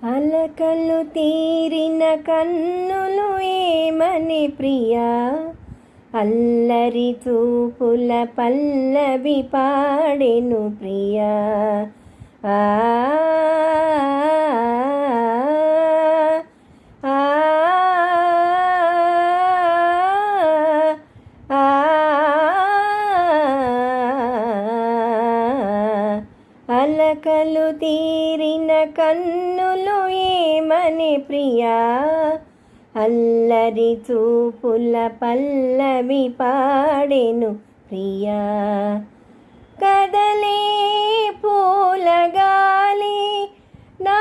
అలకలు తీరిన కన్నులు ఏమని ప్రియా, అల్లరి చూపుల పల్లవి పాడెను ప్రియా. ఆ అలకలు తీరిన కన్నులు ఏమని ప్రియా, అల్లరి చూపుల పల్లవి పాడెను ప్రియా. కదలే పూలగాలి నా